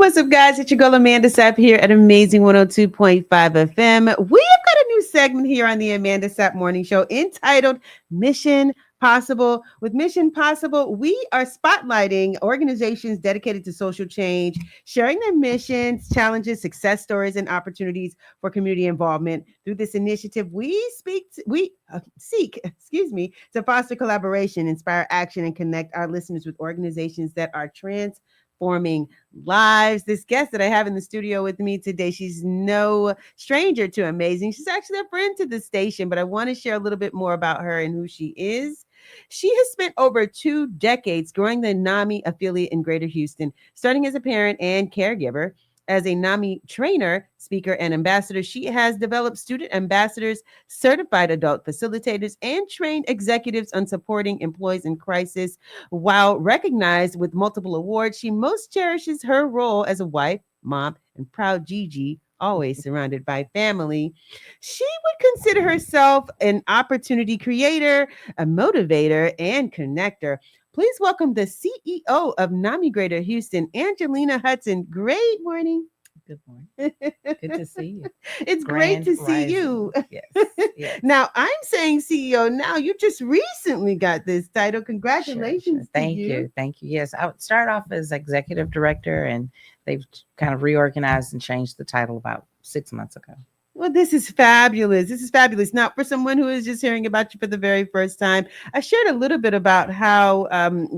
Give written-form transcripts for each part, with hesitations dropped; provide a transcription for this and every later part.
what's up, guys? It's your girl Amanda Saap here at Amazing 102.5 FM. We have got a new segment here on the Amanda Saap Morning Show entitled Mission Possible. With Mission Possible, we are spotlighting organizations dedicated to social change, sharing their missions, challenges, success stories, and opportunities for community involvement. Through this initiative, seek, to foster collaboration, inspire action, and connect our listeners with organizations that are transforming lives. This guest that I have in the studio with me today, she's no stranger to amazing. She's actually a friend to the station, but I want to share a little bit more about her and who she is. She has spent over 2 decades growing the NAMI affiliate in Greater Houston, starting as a parent and caregiver. As a NAMI trainer, speaker, and ambassador, she has developed student ambassadors, certified adult facilitators, and trained executives on supporting employees in crisis. While recognized with multiple awards, she most cherishes her role as a wife, mom, and proud Gigi, always surrounded by family. She would consider herself an opportunity creator, a motivator, and connector. Please welcome the CEO of NAMI Greater Houston, Angelina Hudson. Great morning. Good morning. Good to see you. It's great to see you. Yes. Yes. Now, I'm saying CEO now. You just recently got this title. Congratulations. Sure. Thank you. Thank you. Yes, I would start off as executive director, and they've kind of reorganized and changed the title about 6 months ago. Well, this is fabulous. This is fabulous. Now, for someone who is just hearing about you for the very first time, I shared a little bit about how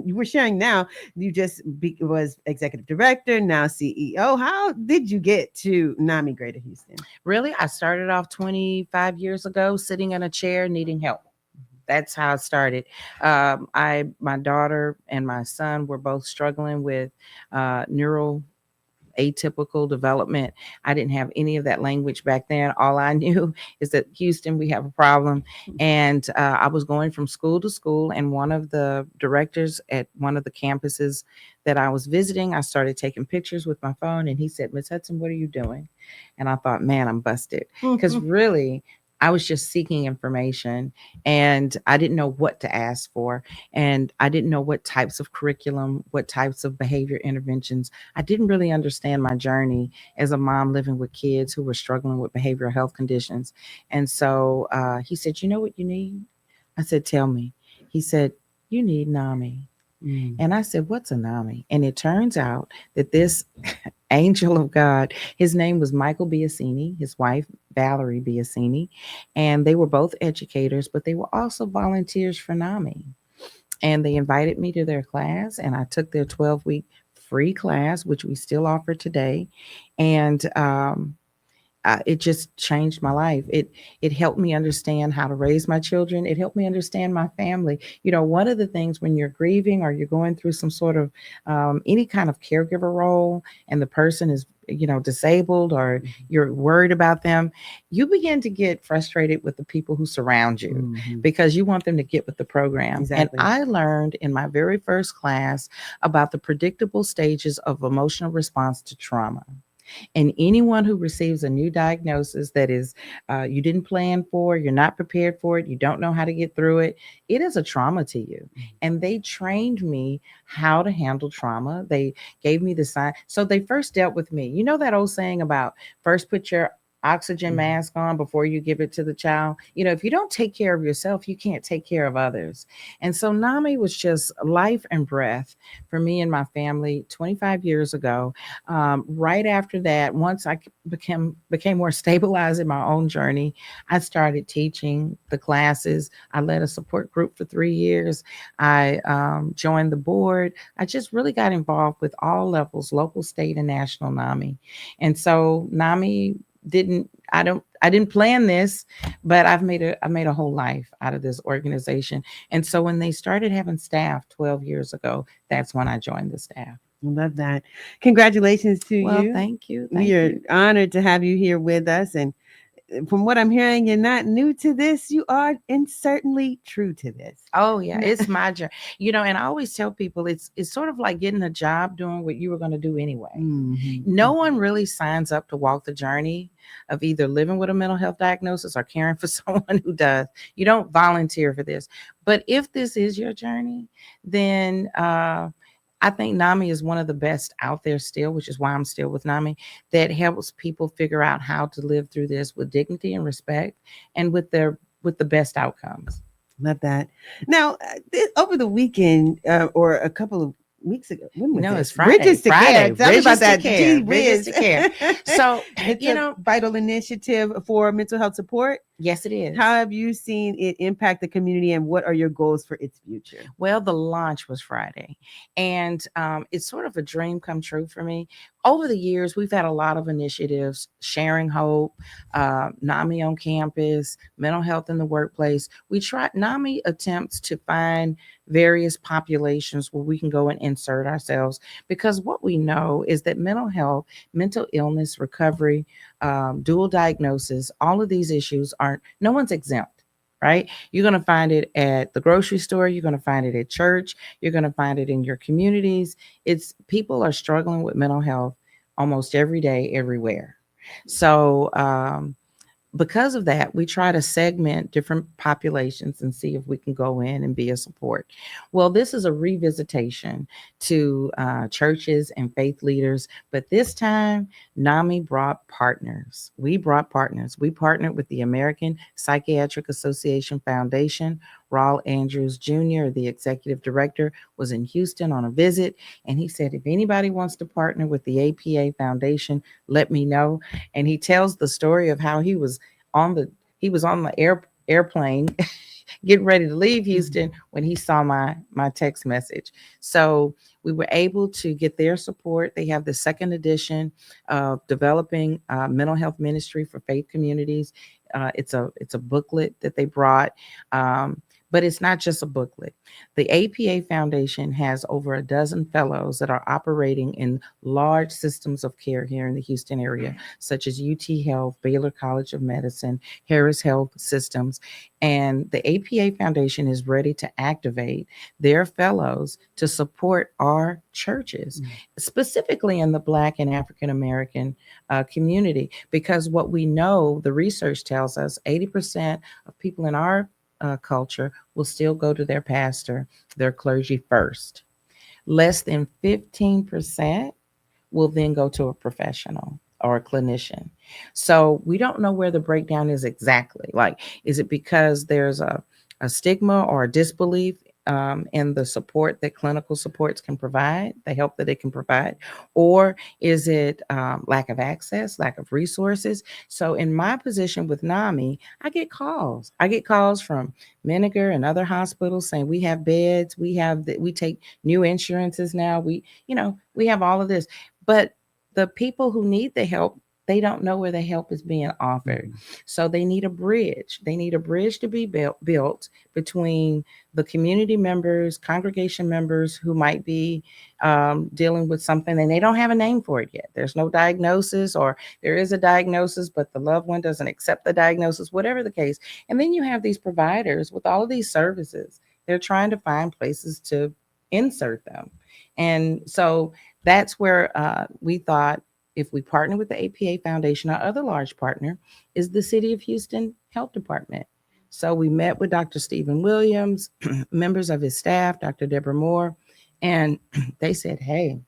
you were sharing now. You just was executive director, now CEO. How did you get to NAMI Greater Houston? Really, I started off 25 years ago, sitting in a chair, needing help. That's how it started. My daughter and my son were both struggling with neural atypical development. I didn't have any of that language back then. All I knew is that Houston, we have a problem. And I was going from school to school, and one of the directors at one of the campuses that I was visiting, I started taking pictures with my phone, and he said, "Miss Hudson, what are you doing?" And I thought, man, I'm busted. Because really, I was just seeking information, and I didn't know what to ask for. And I didn't know what types of curriculum, what types of behavior interventions. I didn't really understand my journey as a mom living with kids who were struggling with behavioral health conditions. And so he said, "You know what you need?" I said, "Tell me." He said, "You need NAMI." And I said, "What's a NAMI?" And it turns out that this angel of God, his name was Michael Biasini, his wife, Valerie Biasini, and they were both educators, but they were also volunteers for NAMI. And they invited me to their class, and I took their 12-week free class, which we still offer today. And it just changed my life. It helped me understand how to raise my children. It helped me understand my family. You know, one of the things when you're grieving or you're going through some sort of any kind of caregiver role, and the person is, you know, disabled, or you're worried about them, you begin to get frustrated with the people who surround you because you want them to get with the program. Exactly. And I learned in my very first class about the predictable stages of emotional response to trauma. And anyone who receives a new diagnosis that is you didn't plan for, you're not prepared for it, you don't know how to get through it, it is a trauma to you. And they trained me how to handle trauma. They gave me the sign. So they first dealt with me. You know that old saying about first put your oxygen mask on before you give it to the child. You know, if you don't take care of yourself, you can't take care of others. And so NAMI was just life and breath for me and my family 25 years ago. Right after that, once I became more stabilized in my own journey, I started teaching the classes. I led a support group for 3 years. I joined the board. I just really got involved with all levels, local, state, and national NAMI. And so NAMI I didn't plan this, but I made a whole life out of this organization. And so when they started having staff 12 years ago, that's when I joined the staff. I love that. Congratulations to Well, you. thank you. We are honored to have you here with us. And from what I'm hearing, you're not new to this. You are, and certainly true to this. Oh yeah, it's my journey. You know, and I always tell people it's sort of like getting a job doing what you were going to do anyway. No one really signs up to walk the journey of either living with a mental health diagnosis or caring for someone who does. You don't volunteer for this. But if this is your journey, then I think NAMI is one of the best out there still, which is why I'm still with NAMI, that helps people figure out how to live through this with dignity and respect and with the best outcomes. Love that. Now, over the weekend or a couple of weeks ago, when was No, this? it's Friday. Bridges to Care. Tell me about Bridges to that. Care. Gee Bridges whiz. to Care. So, It's you a know, vital initiative for mental health support. yes, it is. How have you seen it impact the community, and what are your goals for its future? Well, the launch was Friday, and it's sort of a dream come true for me. Over the years, we've had a lot of initiatives, sharing hope, NAMI on campus, mental health in the workplace. We try NAMI attempts to find various populations where we can go and insert ourselves, because what we know is that mental health, mental illness, recovery, dual diagnosis, all of these issues aren't, no one's exempt. Right? You're going to find it at the grocery store. You're going to find it at church. You're going to find it in your communities. It's people are struggling with mental health almost every day, everywhere. So, because of that, we try to segment different populations and see if we can go in and be a support. Well, this is a revisitation to churches and faith leaders, but this time, NAMI brought partners. We brought partners. We partnered with the American Psychiatric Association Foundation. Raul Andrews Jr., the executive director, was in Houston on a visit, and he said, if anybody wants to partner with the APA Foundation, let me know. And he tells the story of how on the he was on the airplane getting ready to leave Houston when he saw my text message. So we were able to get their support. They have the second edition of developing mental health ministry for faith communities. It's a booklet that they brought. But it's not just a booklet. The APA Foundation has over a dozen fellows that are operating in large systems of care here in the Houston area, such as UT Health, Baylor College of Medicine, Harris Health Systems. And the APA Foundation is ready to activate their fellows to support our churches, specifically in the Black and African American community. Because what we know, the research tells us 80% of people in our culture will still go to their pastor, their clergy first. Less than 15% will then go to a professional or a clinician. So we don't know where the breakdown is exactly. Like, is it because there's a stigma or a disbelief in the support that clinical supports can provide, the help that it can provide? Or is it lack of access, lack of resources? So in my position with NAMI, I get calls. I get calls from Menninger and other hospitals saying we have beds, we take new insurances now. We have all of this. But the people who need the help, they don't know where the help is being offered. So they need a bridge. They need a bridge to be built between the community members, congregation members who might be dealing with something and they don't have a name for it yet. There's no diagnosis, or there is a diagnosis, but the loved one doesn't accept the diagnosis, whatever the case. And then you have these providers with all of these services. They're trying to find places to insert them. And so that's where we thought, if we partner with the APA Foundation, our other large partner is the City of Houston Health Department. So we met with Dr. Stephen Williams, members of his staff, Dr. Deborah Moore, and they said, hey,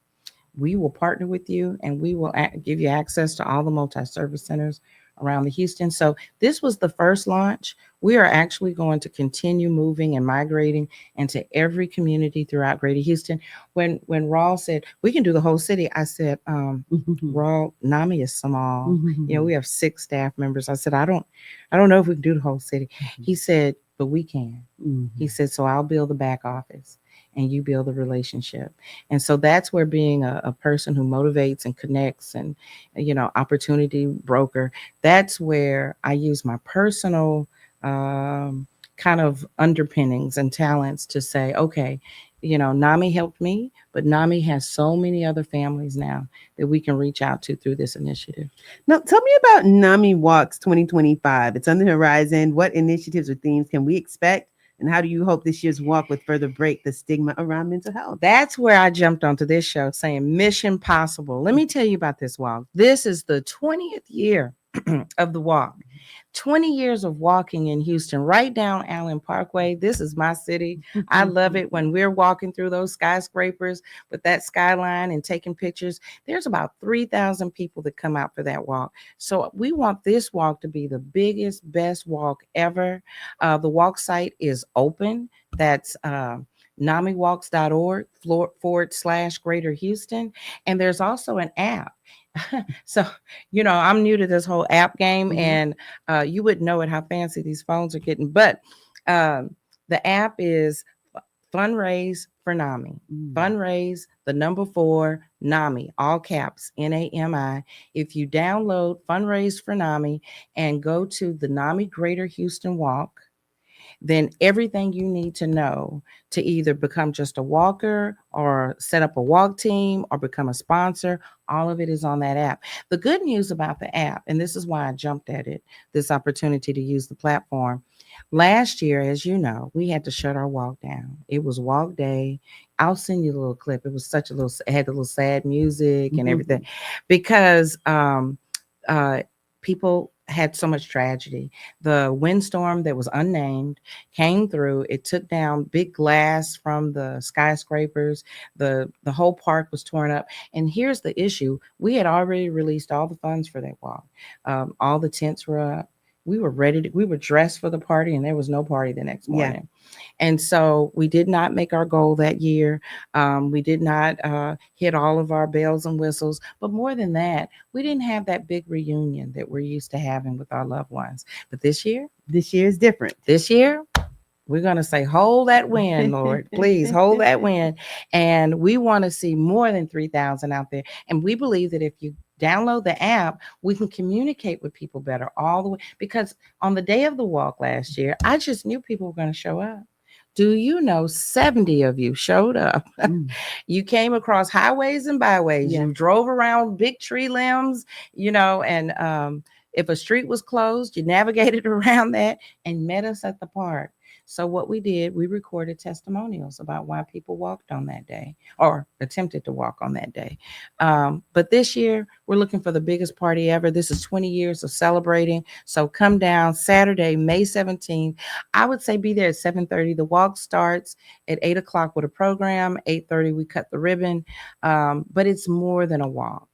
we will partner with you and we will give you access to all the multi-service centers around the Houston. So this was the first launch. We are actually going to continue moving and migrating into every community throughout Greater Houston. When Raul said we can do the whole city, I said, Raul, NAMI is small. We have 6 staff members. I said, I don't know if we can do the whole city. He said, but we can. He said, so I'll build the back office and you build a relationship. And so that's where being a person who motivates and connects and, opportunity broker, that's where I use my personal kind of underpinnings and talents to say, okay, NAMI helped me, but NAMI has so many other families now that we can reach out to through this initiative. Now, tell me about NAMI Walks 2025. It's on the horizon. What initiatives or themes can we expect? And how do you hope this year's walk will further break the stigma around mental health? That's where I jumped onto this show saying Mission Possible. Let me tell you about this walk. This is the 20th year of the walk. 20 years of walking in Houston, right down Allen Parkway. This is my city. I love it when we're walking through those skyscrapers with that skyline and taking pictures. There's about 3,000 people that come out for that walk. So we want this walk to be the biggest, best walk ever. The walk site is open. That's namiwalks.org /Greater Houston. And there's also an app. So, I'm new to this whole app game, and you wouldn't know it how fancy these phones are getting. But um, the app is Fundraise for NAMI. Fundraise, the number 4, NAMI, all caps, NAMI. If you download Fundraise for NAMI and go to the NAMI Greater Houston Walk, then everything you need to know to either become just a walker or set up a walk team or become a sponsor, all of it is on that app. The good news about the app, and this is why I jumped at it, this opportunity to use the platform. Last year, as you know, we had to shut our walk down. It was walk day. I'll send you a little clip. It was such a little, it had a little sad music and everything because uh, people had so much tragedy. The windstorm that was unnamed came through. It took down big glass from the skyscrapers. The whole park was torn up. And here's the issue: we had already released all the funds for that walk. All the tents were up. We were ready. We were dressed for the party, and there was no party the next morning. And so we did not make our goal that year. We did not hit all of our bells and whistles. But more than that, we didn't have that big reunion that we're used to having with our loved ones. But this year is different. This year, we're going to say, hold that wind, Lord. Please hold that wind. And we want to see more than 3,000 out there. And we believe that if you download the app, we can communicate with people better all the way. Because on the day of the walk last year, I just knew people were going to show up. Do you know 70 of you showed up? You came across highways and byways. You drove around big tree limbs, and if a street was closed, you navigated around that and met us at the park. So what we did, we recorded testimonials about why people walked on that day or attempted to walk on that day. But this year, we're looking for the biggest party ever. This is 20 years of celebrating. So come down Saturday, May 17th. I would say be there at 7:30. The walk starts at 8 o'clock with a program. 8:30, we cut the ribbon. But it's more than a walk.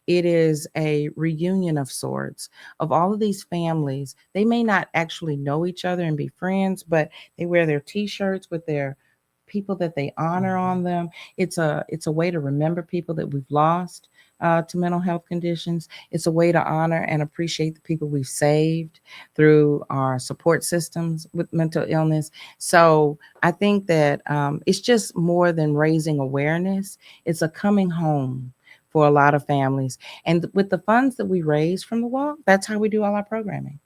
It is a reunion of sorts of all of these families. They may not actually know each other and be friends, but they wear their T-shirts with their people that they honor on them. It's a way to remember people that we've lost to mental health conditions. It's a way to honor and appreciate the people we've saved through our support systems with mental illness. So I think that it's just more than raising awareness. It's a coming home for a lot of families. And with the funds that we raise from the walk, that's how we do all our programming.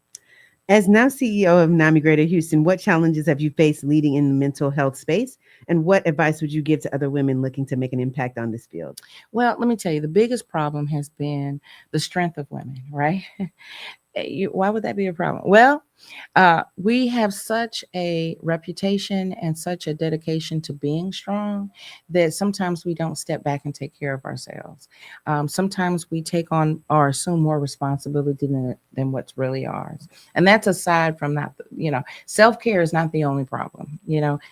As now CEO of NAMI Greater Houston, what challenges have you faced leading in the mental health space? And what advice would you give to other women looking to make an impact on this field? Well, let me tell you, the biggest problem has been the strength of women, right? Why would that be a problem? Well, we have such a reputation and such a dedication to being strong that sometimes we don't step back and take care of ourselves. Sometimes we take on or assume more responsibility than what's really ours. And that's aside from not, self-care is not the only problem.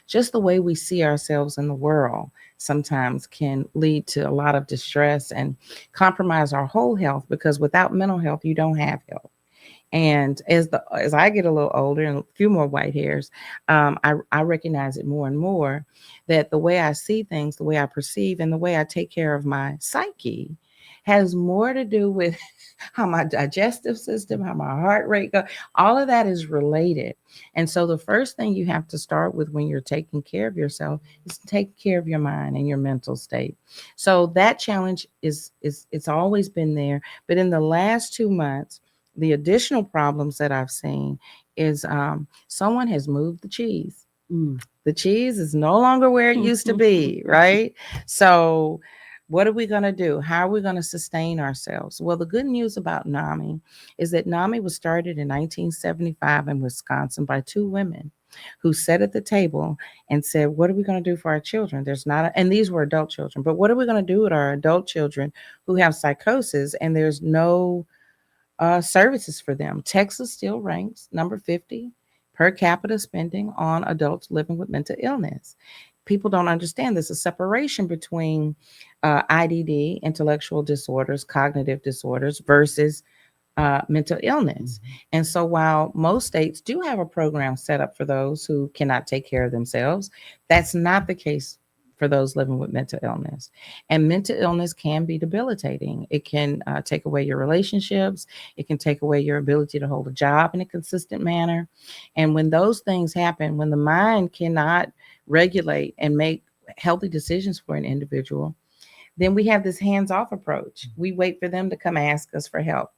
Just the way we see ourselves in the world sometimes can lead to a lot of distress and compromise our whole health, because without mental health, you don't have health. And as I get a little older and a few more white hairs, I recognize it more and more that the way I see things, the way I perceive, and the way I take care of my psyche has more to do with how my digestive system, how my heart rate goes. All of that is related. And so the first thing you have to start with when you're taking care of yourself is to take care of your mind and your mental state. So that challenge it's always been there. But in the last 2 months, the additional problems that I've seen is someone has moved the cheese. The cheese is no longer where it used to be, right? So what are we going to do? How are we going to sustain ourselves? Well, the good news about NAMI is that NAMI was started in 1975 in Wisconsin by 2 women who sat at the table and said, what are we going to do for our children? And these were adult children, but what are we going to do with our adult children who have psychosis and there's no services for them. Texas still ranks number 50 per capita spending on adults living with mental illness. People don't understand there's a separation between IDD, intellectual disorders, cognitive disorders, versus mental illness. And so, while most states do have a program set up for those who cannot take care of themselves, that's not the case for those living with mental illness. And mental illness can be debilitating. It can take away your relationships, it can take away your ability to hold a job in a consistent manner. And when those things happen, when the mind cannot regulate and make healthy decisions for an individual, then we have this hands off approach. We wait for them to come ask us for help.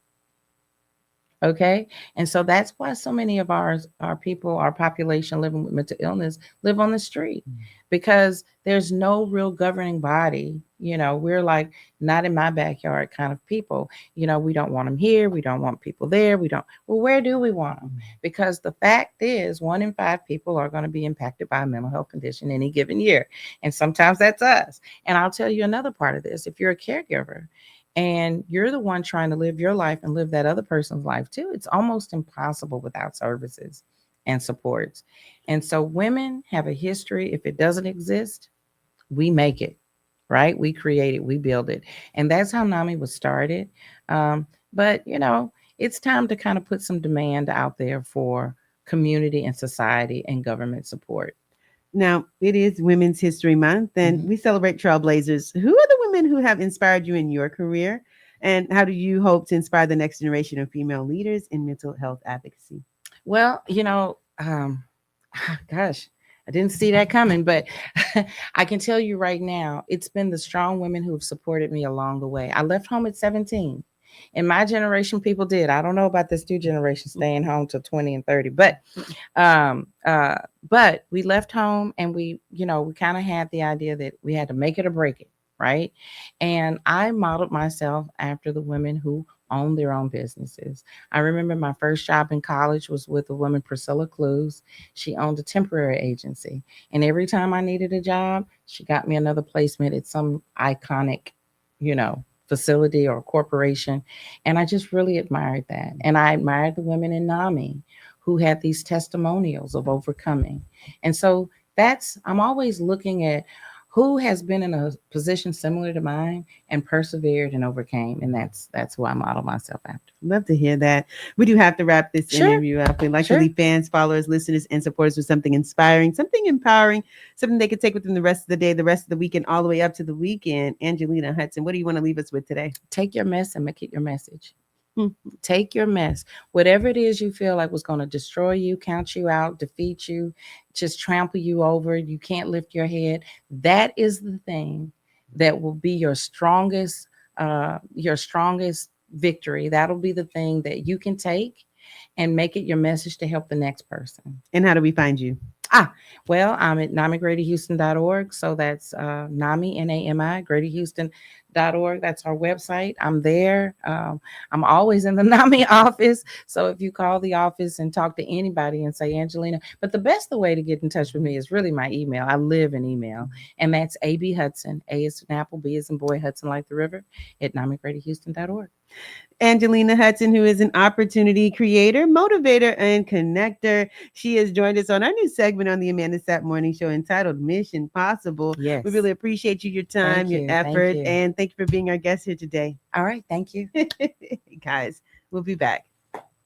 Okay. And so that's why so many of our people, our population living with mental illness live on the street, because there's no real governing body. We're like not in my backyard kind of people. We don't want them here. We don't want people there. We don't. Well, where do we want them? Because the fact is, 1 in 5 people are going to be impacted by a mental health condition any given year. And sometimes that's us. And I'll tell you another part of this. If you're a caregiver, and you're the one trying to live your life and live that other person's life too, it's almost impossible without services and supports. And so women have a history. If it doesn't exist, we make it, right? We create it, we build it. And that's how NAMI was started. But, it's time to kind of put some demand out there for community and society and government support. Now, it is Women's History Month, and we celebrate trailblazers. Who are the women who have inspired you in your career? And how do you hope to inspire the next generation of female leaders in mental health advocacy? Well, gosh, I didn't see that coming, but I can tell you right now, it's been the strong women who have supported me along the way. I left home at 17. In my generation, people did. I don't know about this new generation staying home till 20 and 30, but we left home, and we kind of had the idea that we had to make it or break it, right? And I modeled myself after the women who own their own businesses. I remember my first job in college was with a woman, Priscilla Clues. She owned a temporary agency. And every time I needed a job, she got me another placement at some iconic, facility or corporation. And I just really admired that. And I admired the women in NAMI who had these testimonials of overcoming. And so I'm always looking at who has been in a position similar to mine and persevered and overcame. And that's who I model myself after. Love to hear that. We do have to wrap this interview up. We'd like to leave fans, followers, listeners, and supporters with something inspiring, something empowering, something they could take with them the rest of the day, the rest of the weekend, all the way up to the weekend. Angelina Hudson, what do you want to leave us with today? Take your mess and make it your message. Take your mess, whatever it is you feel like was going to destroy you, count you out, defeat you, just trample you over, you can't lift your head. That is the thing that will be your strongest victory. That'll be the thing that you can take and make it your message to help the next person. And how do we find you? Well, I'm at NAMIGreaterHouston.org. So that's NAMI, NAMI, GreaterHouston.org. That's our website. I'm there. I'm always in the NAMI office. So if you call the office and talk to anybody and say, Angelina, but the way to get in touch with me is really my email. I live in email. And that's AB Hudson, A is an apple, B is in boy, Hudson like the river, at NAMIGreaterHouston.org. Angelina Hudson, who is an opportunity creator, motivator, and connector. She has joined us on our new segment on the Amanda Saap Morning Show entitled Mission Possible. Yes. We really appreciate your time, your effort, and thank you for being our guest here today. All right. Thank you. Guys, we'll be back.